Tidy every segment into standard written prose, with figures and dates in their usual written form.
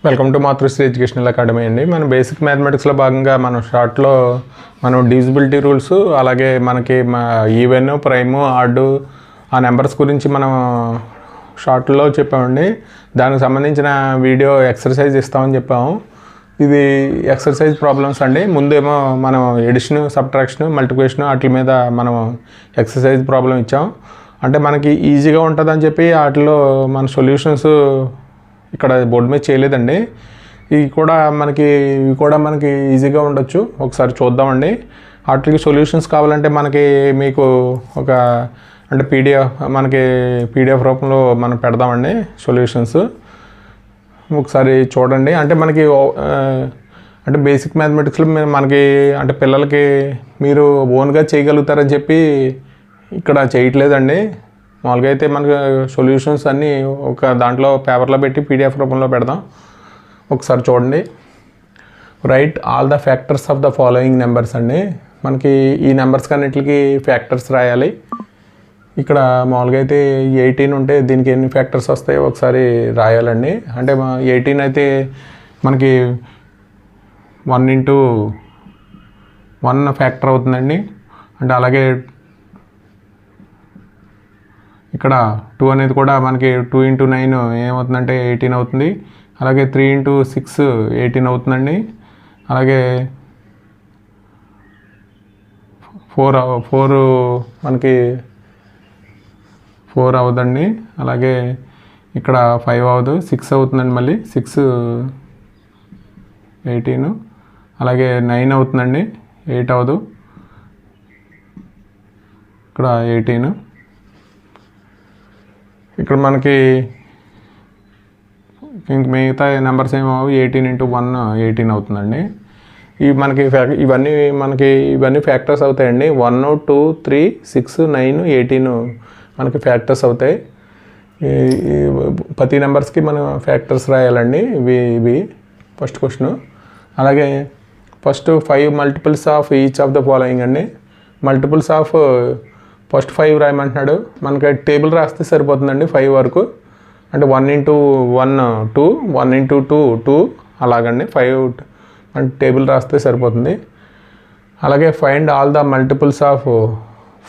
Welcome to Matrusri educational academy అండి. మన basic మ్యాథమెటిక్స్లో భాగంగా మనం షార్ట్లో మనం డివిజిబిలిటీ రూల్స్, అలాగే మనకి ఈవెన్, ప్రైమ్, ఆడ్ ఆ నెంబర్స్ గురించి మనం షార్ట్లో చెప్పామండి. దానికి సంబంధించిన వీడియో ఎక్సర్సైజ్ ఇస్తామని చెప్పాము. ఇది ఎక్సర్సైజ్ ప్రాబ్లమ్స్ అండి. ముందేమో మనం ఎడిషన్, సబ్ట్రాక్షన్, మల్టిప్లికేషన్ వాటి మీద మనం ఎక్సర్సైజ్ ప్రాబ్లం ఇచ్చాం. అంటే మనకి ఈజీగా ఉంటుందని చెప్పి వాటిలో మన సొల్యూషన్స్ ఇక్కడ బోర్డు మీద చేయలేదండి. ఇవి కూడా మనకి ఈజీగా ఉండొచ్చు. ఒకసారి చూద్దామండి. వాటికి సొల్యూషన్స్ కావాలంటే మీకు ఒక అంటే పీడిఎఫ్ రూపంలో మనం పెడదామండి సొల్యూషన్స్. ఒకసారి చూడండి. అంటే బేసిక్ మ్యాథమెటిక్స్లో అంటే పిల్లలకి మీరు ఓన్గా చేయగలుగుతారని చెప్పి ఇక్కడ చేయట్లేదండి. మామూలుగా అయితే మనకి సొల్యూషన్స్ అన్నీ ఒక దాంట్లో పేపర్లో పెట్టి పీడిఎఫ్ రూపంలో పెడదాం. ఒకసారి చూడండి. Right all the factors of the following numbers అండి. మనకి ఈ నెంబర్స్ అన్నిటికి ఫ్యాక్టర్స్ రాయాలి. ఇక్కడ మామూలుగా అయితే 18 ఉంటే దీనికి ఎన్ని ఫ్యాక్టర్స్ వస్తాయో ఒకసారి రాయాలండి. అంటే 18 అయితే మనకి 1 into 1 ఫ్యాక్టర్ అవుతుందండి. అంటే అలాగే ఇక్కడ 2 అనేది కూడా మనకి 2 into 9 ఏమవుతుందంటే 18 అవుతుంది. అలాగే 3 into 6 18 అవుతుందండి. అలాగే 4 మనకి 4 అవుతుందండి. అలాగే ఇక్కడ 5 అవ్వదు, 6 అవుతుందండి. మళ్ళీ 6 18. అలాగే 9 అవుతుందండి, 8 అవ్వదు. ఇక్కడ 18. ఇక్కడ మనకి ఇంక మిగతా నెంబర్స్ ఏమో 18 into 1 18 అవుతుందండి. ఇవన్నీ ఫ్యాక్టర్స్ అవుతాయండి. 1, 2, 3, 6, 9, 18 మనకి ఫ్యాక్టర్స్ అవుతాయి. ప్రతి నెంబర్స్కి మనం ఫ్యాక్టర్స్ రాయాలండి. ఇవి ఫస్ట్ క్వశ్చన్. అలాగే first 5 multiples of each of the following అండి. మల్టిపుల్స్ ఆఫ్ ఫస్ట్ 5 రాయమంటున్నాడు. మనకి టేబుల్ రాస్తే సరిపోతుందండి 5 వరకు. అంటే 1 into 1 2, 1 into 2 2 అలాగండి. 5 అంటే టేబుల్ రాస్తే సరిపోతుంది. అలాగే find all the multiples of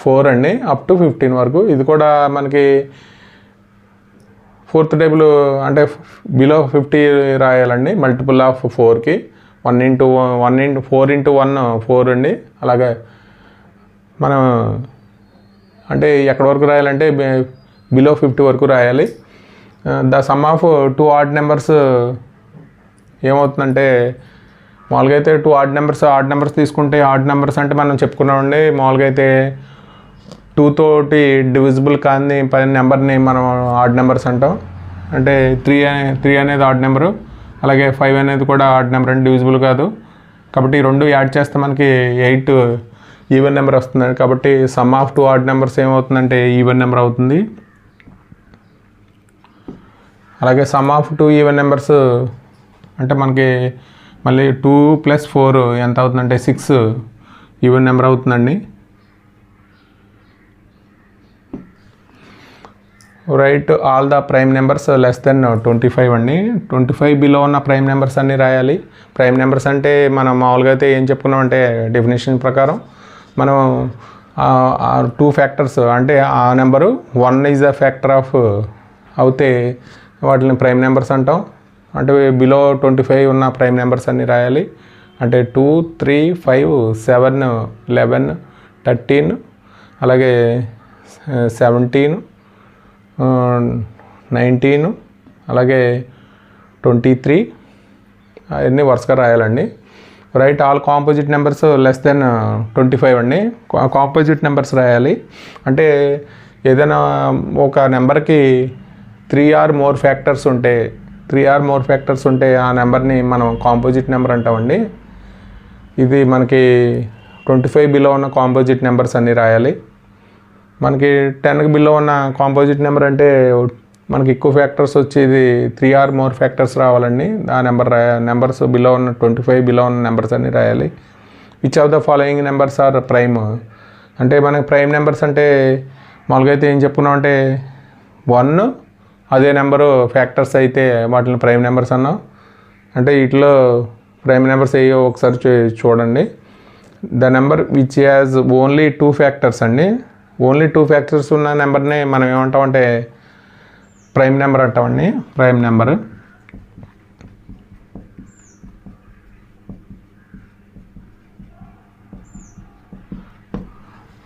4 అండి, అప్ టు 15 వరకు. ఇది కూడా మనకి 4th టేబుల్ అంటే బిలో 50 రాయాలండి. మల్టిపుల్ ఆఫ్ 4కి 4 into 1 4 అండి. అలాగే మనం అంటే ఎక్కడి వరకు రాయాలంటే బిలో 50 వరకు రాయాలి. The sum of 2 odd numbers ఏమవుతుందంటే మామూలుగా అయితే 2 ఆడ్ నెంబర్స్ తీసుకుంటే ఆడ్ నెంబర్స్ అంటే మనం చెప్పుకున్నామండి. మామూలుగా అయితే 2 తోటి డివిజిబుల్ కాని నెంబర్ని మనం ఆడ్ నెంబర్స్ అంటాం. అంటే 3 అనేది ఆడ్ నెంబరు, అలాగే 5 అనేది కూడా ఆడ్ నెంబర్ అంటే డివిజిబుల్ కాదు. కాబట్టి 2 యాడ్ చేస్తే మనకి 8 ఈవెన్ నెంబర్ వస్తుంది. కాబట్టి సమ్ ఆఫ్ 2 ఆడ్ నెంబర్స్ ఏమవుతుందంటే ఈవెన్ నెంబర్ అవుతుంది. అలాగే సమ్ ఆఫ్ 2 ఈవెన్ నెంబర్స్ అంటే మనకి మళ్ళీ 2 + 4 ఎంత అవుతుందంటే 6 ఈవెన్ నెంబర్ అవుతుందండి. Right all the prime numbers less than 25 అండి. 25 బిలో ఉన్న ప్రైమ్ నెంబర్స్ అన్నీ రాయాలి. ప్రైమ్ నెంబర్స్ అంటే మనం మామూలుగా అయితే ఏం చెప్పుకున్నామంటే డెఫినేషన్ ప్రకారం మనం 2 ఫ్యాక్టర్స్ అంటే ఆ number 1 is a factor of అవుతే వాటిని ప్రైమ్ నెంబర్స్ అంటాం. అంటే బిలో 25 ఉన్న ప్రైమ్ నెంబర్స్ అన్నీ రాయాలి. అంటే 2, 3, 5, 7, 11, 13, అలాగే 17, 19, అలాగే 23 అవన్నీ వరుసగా రాయాలండి. Right all composite numbers less than 25 అండి. కాంపోజిట్ నెంబర్స్ రాయాలి. అంటే ఏదైనా ఒక నెంబర్కి 3 or more ఫ్యాక్టర్స్ ఉంటే ఆ నెంబర్ని మనం కాంపోజిట్ నెంబర్ అంటామండి. ఇది మనకి 25 బిలో ఉన్న కాంపోజిట్ నెంబర్స్ అన్నీ రాయాలి. మనకి 10కి బిలో ఉన్న కాంపోజిట్ నెంబర్ అంటే మనకి ఎక్కువ ఫ్యాక్టర్స్ వచ్చేది 3 or more ఫ్యాక్టర్స్ రావాలండి. ఆ నెంబర్స్ బిలో ఉన్న 25 బిలో ఉన్న నెంబర్స్ అన్నీ రాయాలి. Which of the following numbers are prime అంటే మనకి ప్రైమ్ నెంబర్స్ అంటే మామూలుగా అయితే ఏం చెప్పుకున్నాం అంటే 1 అదే నెంబరు ఫ్యాక్టర్స్ అయితే వాటిని ప్రైమ్ నెంబర్స్ అన్నాం. అంటే వీటిలో ప్రైమ్ నెంబర్స్ ఏయో ఒకసారి చూడండి. The number which has only 2 factors అండి. ఓన్లీ 2 ఫ్యాక్టర్స్ ఉన్న నెంబర్ని మనం ఏమంటామంటే ప్రైమ్ నెంబర్ అంటామండి. Prime number.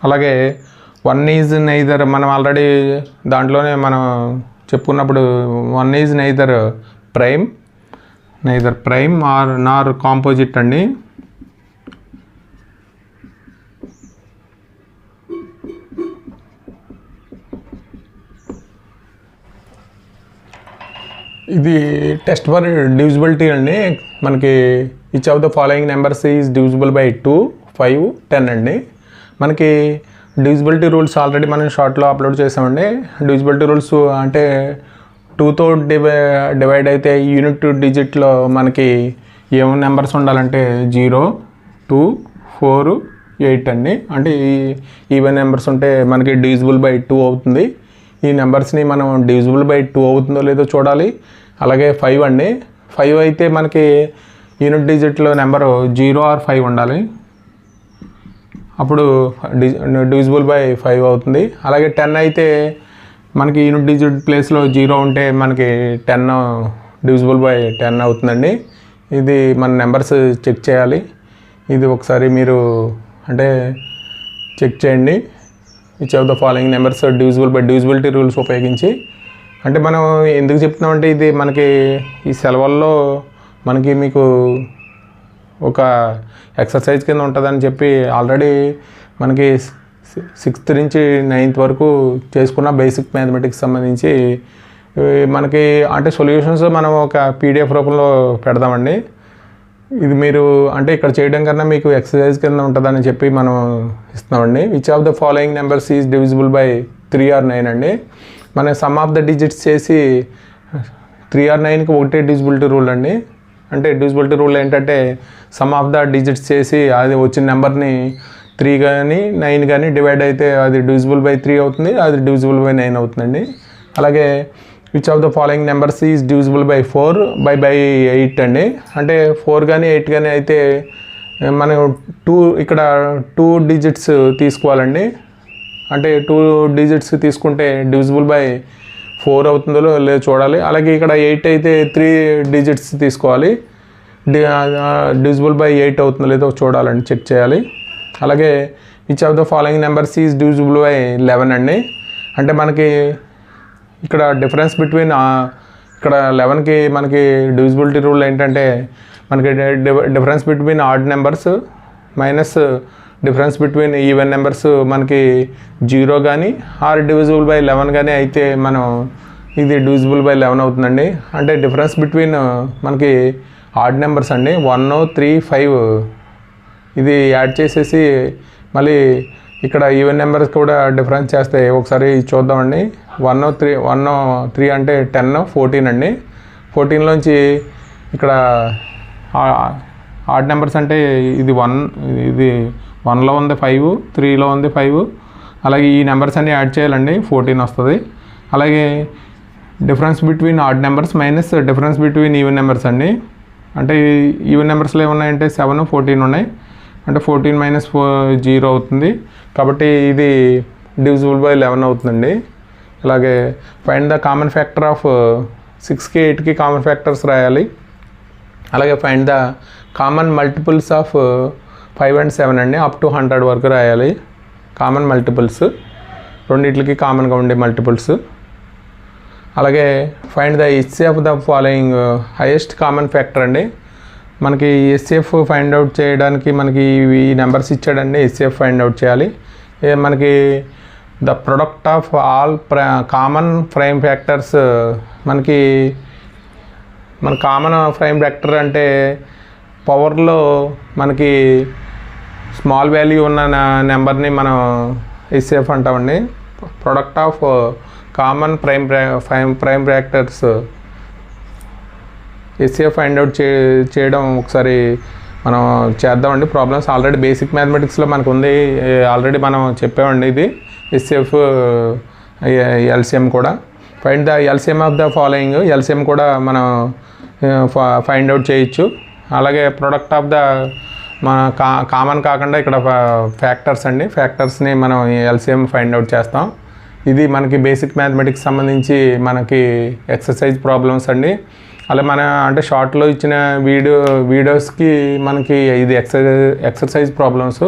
అలాగే 1 ఈజ్ నైదర్, మనం ఆల్రెడీ దాంట్లోనే మనం చెప్పుకున్నప్పుడు 1 is neither prime Nar composite అండి. ఇది టెస్ట్ ఫర్ డివిజిబిలిటీ అండి. మనకి each of the following numbers is divisible by 2, 5, 10 అండి. మనకి డివిజిబిలిటీ రూల్స్ ఆల్రెడీ మనం షార్ట్లో అప్లోడ్ చేసామండి. డివిజిబిలిటీ రూల్స్ అంటే 2తో డివైడ్ అయితే యూనిట్ డిజిట్లో మనకి ఏం నెంబర్స్ ఉండాలంటే 0, 2, 4, 8 అండి. అంటే ఈవెన్ నెంబర్స్ ఉంటే మనకి డివిజిబుల్ బై 2 అవుతుంది. ఈ నెంబర్స్ని మనం డివిజిబుల్ బై 2 అవుతుందో లేదో చూడాలి. అలాగే 5 అండి. 5 అయితే మనకి యూనిట్ డిజిట్లో నెంబరు 0 ఆర్ 5 ఉండాలి. అప్పుడు డివిజిబుల్ బై 5 అవుతుంది. అలాగే 10 అయితే మనకి యూనిట్ డిజిట్ ప్లేస్లో 0 ఉంటే మనకి 10 డివిజిబుల్ బై 10 అవుతుందండి. ఇది మన నెంబర్స్ చెక్ చేయాలి. ఇది ఒకసారి మీరు అంటే చెక్ చేయండి. Each of the following numbers divisible by divisibility rules ఉపయోగించి. అంటే మనం ఎందుకు చెప్తున్నామంటే ఇది మనకి ఈ సెలవుల్లో మనకి మీకు ఒక ఎక్సర్సైజ్ కింద ఉంటుందని చెప్పి ఆల్రెడీ మనకి 6th నుంచి 9th వరకు చేసుకున్న బేసిక్ మ్యాథమెటిక్స్ సంబంధించి మనకి అంటే సొల్యూషన్స్ మనం ఒక పీడిఎఫ్ రూపంలో పెడదామండి. ఇది మీరు అంటే ఇక్కడ చేయడం కన్నా మీకు ఎక్సర్సైజ్ కింద ఉంటుందని చెప్పి మనం ఇస్తున్నామండి. Which of the following numbers is divisible by 3 or 9 అండి. మన సమ్ ఆఫ్ ద డిజిట్స్ చేసి 3 or 9కి ఒకటే డివిజిబిలిటీ రూల్ అండి. అంటే డివిజిబిలిటీ రూల్ ఏంటంటే సమ్ ఆఫ్ ద డిజిట్స్ చేసి అది వచ్చిన నెంబర్ని 3 కానీ 9 కానీ డివైడ్ అయితే అది డివిజిబుల్ బై 3 అవుతుంది, అది డివిజిబుల్ బై 9 అవుతుందండి. అలాగే which of the following numbers is divisible by 4 by 8 అండి. అంటే 4 కానీ 8 కానీ అయితే మనం ఇక్కడ 2 డిజిట్స్ తీసుకోవాలండి. అంటే 2 డిజిట్స్ తీసుకుంటే డివిజిబుల్ బై 4 అవుతుందో లేదో చూడాలి. అలాగే ఇక్కడ 8 అయితే 3 డిజిట్స్ తీసుకోవాలి, డివిజిబుల్ బై 8 అవుతుందో లేదో చూడాలండి, చెక్ చేయాలి. అలాగే which of the following numbers is divisible by 11 అండి. అంటే మనకి ఇక్కడ డిఫరెన్స్ బిట్వీన్ ఇక్కడ 11కి మనకి డివిజిబిలిటీ రూల్ ఏంటంటే మనకి difference between odd numbers minus difference between even numbers మనకి 0 కానీ ఆర్ డివిజిబుల్ బై 11 కానీ అయితే మనం ఇది డివిజిబుల్ బై 11 అవుతుందండి. అంటే డిఫరెన్స్ బిట్వీన్ మనకి ఆడ్ నెంబర్స్ అండి 1, 3, 5 ఇది యాడ్ చేసేసి మళ్ళీ ఇక్కడ ఈవెన్ నెంబర్స్ కూడా డిఫరెన్స్ చేస్తే ఒకసారి చూద్దామండి. 1, 3 అంటే 10, 14 అండి. 14లోంచి ఇక్కడ ఆడ్ నెంబర్స్ అంటే ఇది 1లో ఉంది 5, 3లో ఉంది 5. అలాగే ఈ నెంబర్స్ అన్నీ యాడ్ చేయాలండి, 14 వస్తుంది. అలాగే difference between odd numbers minus difference between even numbers అండి. అంటే ఈవెన్ నెంబర్స్లో ఏమున్నాయంటే 7, 14 ఉన్నాయి. అంటే 14 మైనస్ 0 అవుతుంది. కాబట్టి ఇది డివిజిబుల్ బై 11 అవుతుందండి. అలాగే find the common factor of 6కి 8కి కామన్ ఫ్యాక్టర్స్ రాయాలి. అలాగే find the common multiples of 5 and 7 అండి, అప్ టు 100 వరకు రాయాలి. కామన్ మల్టిపుల్స్ రెండిట్లకి కామన్గా ఉండే మల్టిపుల్స్. అలాగే find the HCF the following highest common factor అండి. మనకి హెచ్సిఎఫ్ ఫైండ్ అవుట్ చేయడానికి మనకి ఈ నెంబర్స్ ఇచ్చాడండి. హెచ్సిఎఫ్ ఫైండ్ అవుట్ చేయాలి. మనకి the product of all common prime factors మన కామన్ ప్రైమ్ ఫ్యాక్టర్ అంటే పవర్లో మనకి స్మాల్ వాల్యూ ఉన్న నెంబర్ని మనం హెచ్సిఎఫ్ అంటామండి. Product of common prime factors HCF find out చేయడం ఒకసారి మనం చేద్దామండి. ప్రాబ్లమ్స్ ఆల్రెడీ బేసిక్ మ్యాథమెటిక్స్లో మనకు ఉంది, ఆల్రెడీ మనం చెప్పామండి. ఇది హెచ్సిఎఫ్ ఎల్సిఎం కూడా. Find the LCM of the following. LCM కూడా మనం ఫైండ్ అవుట్ చేయొచ్చు. అలాగే ప్రొడక్ట్ ఆఫ్ ద మన కామన్ కాకుండా ఇక్కడ ఫ్యాక్టర్స్ అండి, ఫ్యాక్టర్స్ని మనం ఎల్సిఎం ఫైండ్ అవుట్ చేస్తాం. ఇది మనకి బేసిక్ మ్యాథమెటిక్స్ సంబంధించి మనకి ఎక్సర్సైజ్ ప్రాబ్లమ్స్ అండి. అలా మన అంటే షార్ట్లో ఇచ్చిన వీడియోస్కి మనకి ఇది ఎక్సర్సైజ్ ప్రాబ్లమ్స్.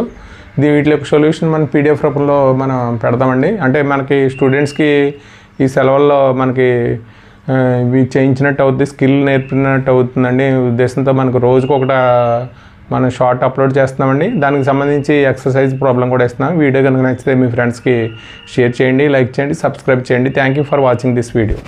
వీటి యొక్క సొల్యూషన్ మన పీడిఎఫ్ రూపంలో మనం పెడతామండి. అంటే మనకి స్టూడెంట్స్కి ఈ సెలవుల్లో మనకి ఇవి చేయించినట్టు అవుతుంది, స్కిల్ నేర్పినట్టు అవుతుందండి ఉద్దేశంతో మనకు రోజుకు ఒకటి మనం షార్ట్ అప్లోడ్ చేస్తున్నామండి. దానికి సంబంధించి ఎక్సర్సైజ్ ప్రాబ్లం కూడా ఇస్తున్నాం. వీడియో కనుక నచ్చితే మీ ఫ్రెండ్స్కి షేర్ చేయండి, లైక్ చేయండి, సబ్స్క్రైబ్ చేయండి. Thank you for watching this video.